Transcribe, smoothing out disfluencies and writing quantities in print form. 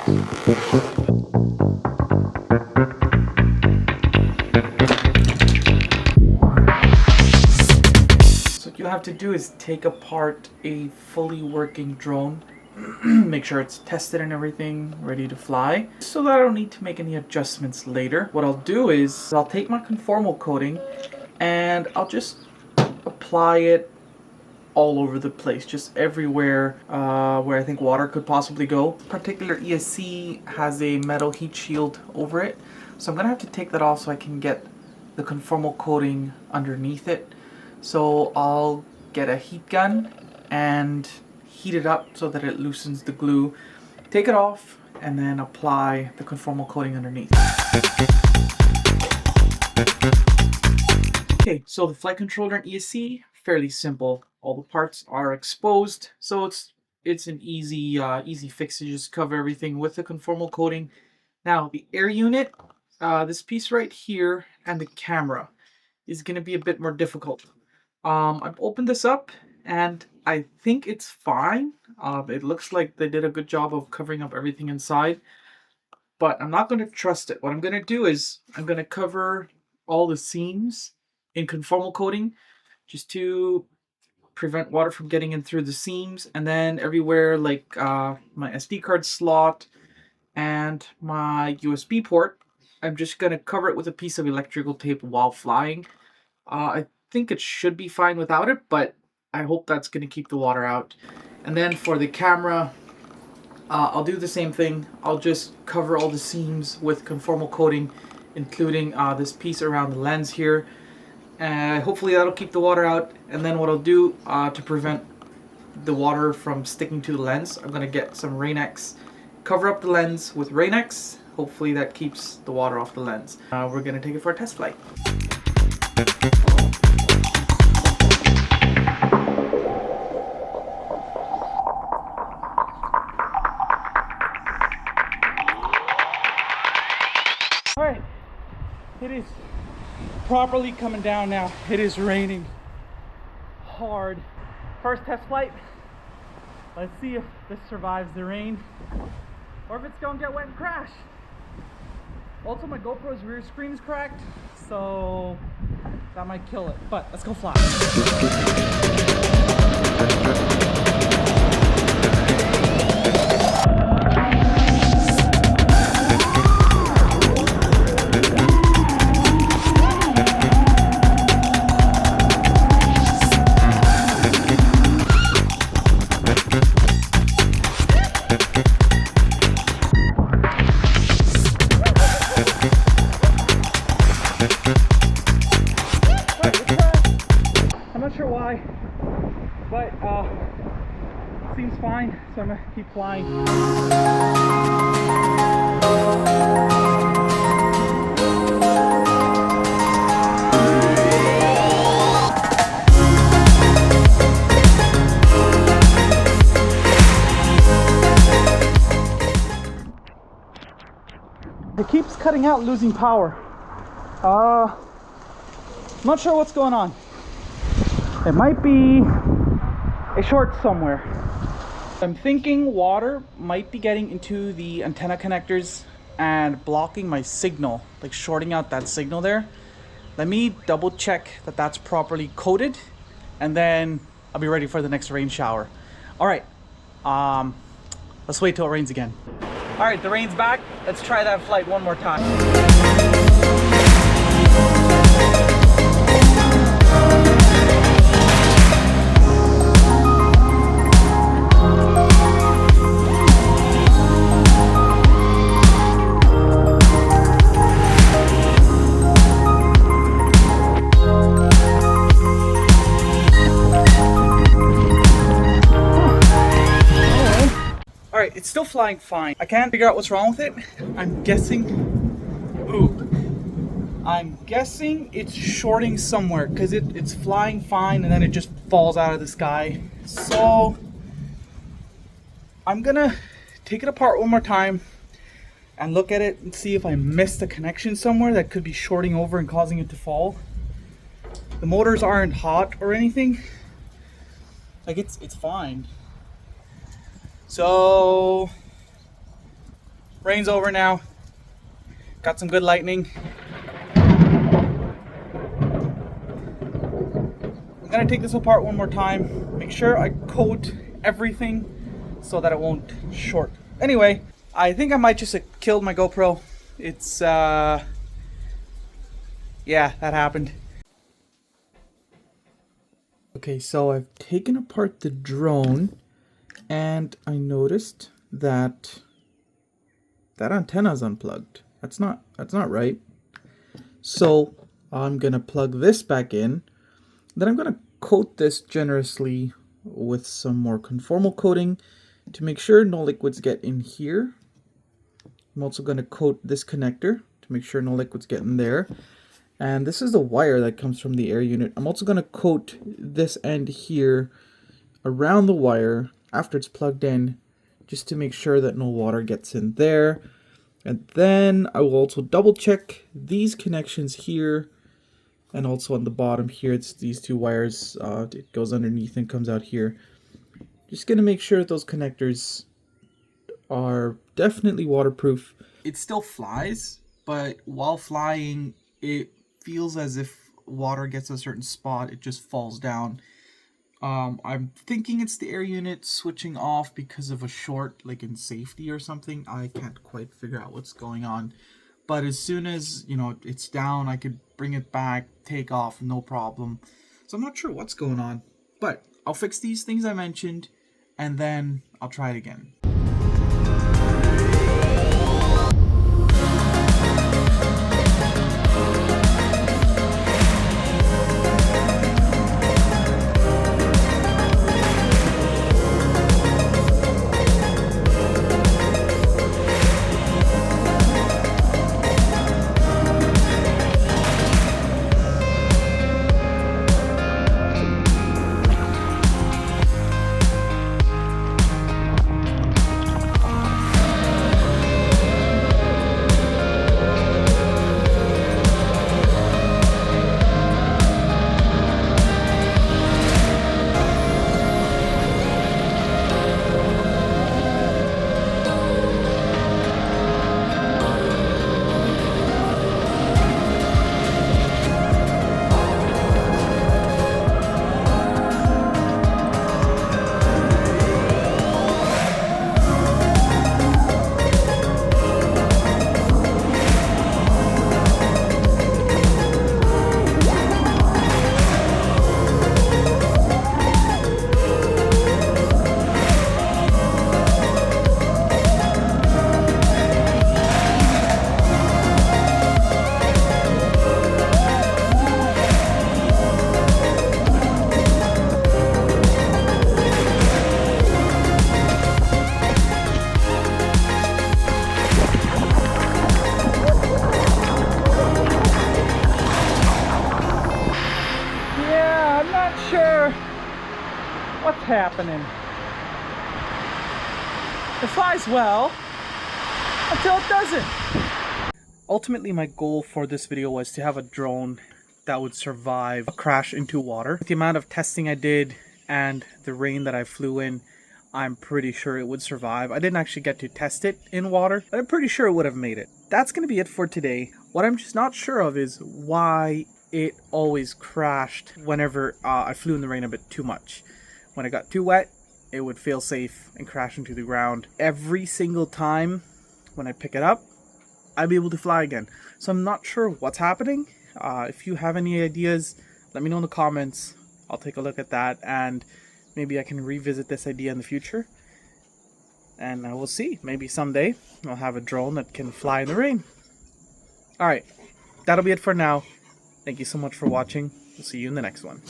So what you have to do is take apart a fully working drone, make sure it's tested and everything, ready to fly, so that I don't need to make any adjustments later. What I'll do is I'll take my conformal coating and I'll just apply it all over the place, just everywhere where I think water could possibly go. This particular ESC has a metal heat shield over it, so I'm gonna have to take that off so I can get the conformal coating underneath it. So I'll get a heat gun and heat it up so that it loosens the glue, take it off, and then apply the conformal coating underneath. Okay, so the flight controller and ESC, fairly simple. All the parts are exposed, so it's an easy fix to just cover everything with the conformal coating. Now the air unit, this piece right here, and the camera is going to be a bit more difficult. I've opened this up and I think it's fine. It looks like they did a good job of covering up everything inside, but I'm not going to trust it. What I'm going to do is I'm going to cover all the seams in conformal coating just to prevent water from getting in through the seams, and then everywhere like my SD card slot and my USB port, I'm just going to cover it with a piece of electrical tape while flying. I think it should be fine without it, but I hope that's going to keep the water out. And then for the camera, I'll do the same thing. I'll just cover all the seams with conformal coating, including this piece around the lens here. Hopefully that'll keep the water out. And then what I'll do to prevent the water from sticking to the lens, I'm going to get some Rain-X, cover up the lens with Rain-X. Hopefully that keeps the water off the lens. We're going to take it for a test flight. Alright, it is properly coming down now. It is raining hard. First test flight. Let's see if this survives the rain or if it's gonna get wet and crash. Also, my GoPro's rear screen is cracked, so that might kill it, but let's go fly. But seems fine, so I'm gonna keep flying. It keeps cutting out, losing power. I'm not sure what's going on. It might be a short somewhere. I'm thinking water might be getting into the antenna connectors and blocking my signal, like shorting out that signal there. Let me double check that that's properly coated, and then I'll be ready for the next rain shower. All right, let's wait till it rains again. All right, the rain's back. Let's try that flight one more time. It's still flying fine. I can't figure out what's wrong with it. I'm guessing it's shorting somewhere, because it's flying fine and then it just falls out of the sky. So I'm gonna take it apart one more time and look at it and see if I missed a connection somewhere that could be shorting over and causing it to fall. The motors aren't hot or anything. Like it's fine. So Rain's over now. Got some good lightning. I'm gonna take this apart one more time. Make sure I coat everything so that it won't short. Anyway, I think I might just have killed my GoPro. It's yeah, that happened. Okay, so I've taken apart the drone and I noticed that that antenna is unplugged. That's not right. So I'm gonna plug this back in. Then I'm gonna coat this generously with some more conformal coating to make sure no liquids get in here. I'm also gonna coat this connector to make sure no liquids get in there. And this is the wire that comes from the air unit. I'm also gonna coat this end here around the wire after it's plugged in, just to make sure that no water gets in there. And then I will also double check these connections here and also on the bottom here. It's these two wires. It goes underneath and comes out here. Just gonna make sure that those connectors are definitely waterproof. It still flies, but while flying, it feels as if water gets a certain spot, it just falls down. I'm thinking it's the air unit switching off because of a short, like in safety or something. I can't quite figure out what's going on. But as soon as, you know, it's down, I could bring it back, take off, no problem. So I'm not sure what's going on. But I'll fix these things I mentioned, and then I'll try it again. What's happening? It flies well until it doesn't. Ultimately, my goal for this video was to have a drone that would survive a crash into water. With the amount of testing I did and the rain that I flew in, I'm pretty sure it would survive. I didn't actually get to test it in water, but I'm pretty sure it would have made it. That's going to be it for today. What I'm just not sure of is why it always crashed whenever I flew in the rain a bit too much. When it got too wet, it would feel safe and crash into the ground. Every single time when I pick it up, I'd be able to fly again. So I'm not sure what's happening. If you have any ideas, let me know in the comments. I'll take a look at that, and maybe I can revisit this idea in the future. And we'll see. Maybe someday I'll have a drone that can fly in the rain. Alright, that'll be it for now. Thank you so much for watching. We'll see you in the next one.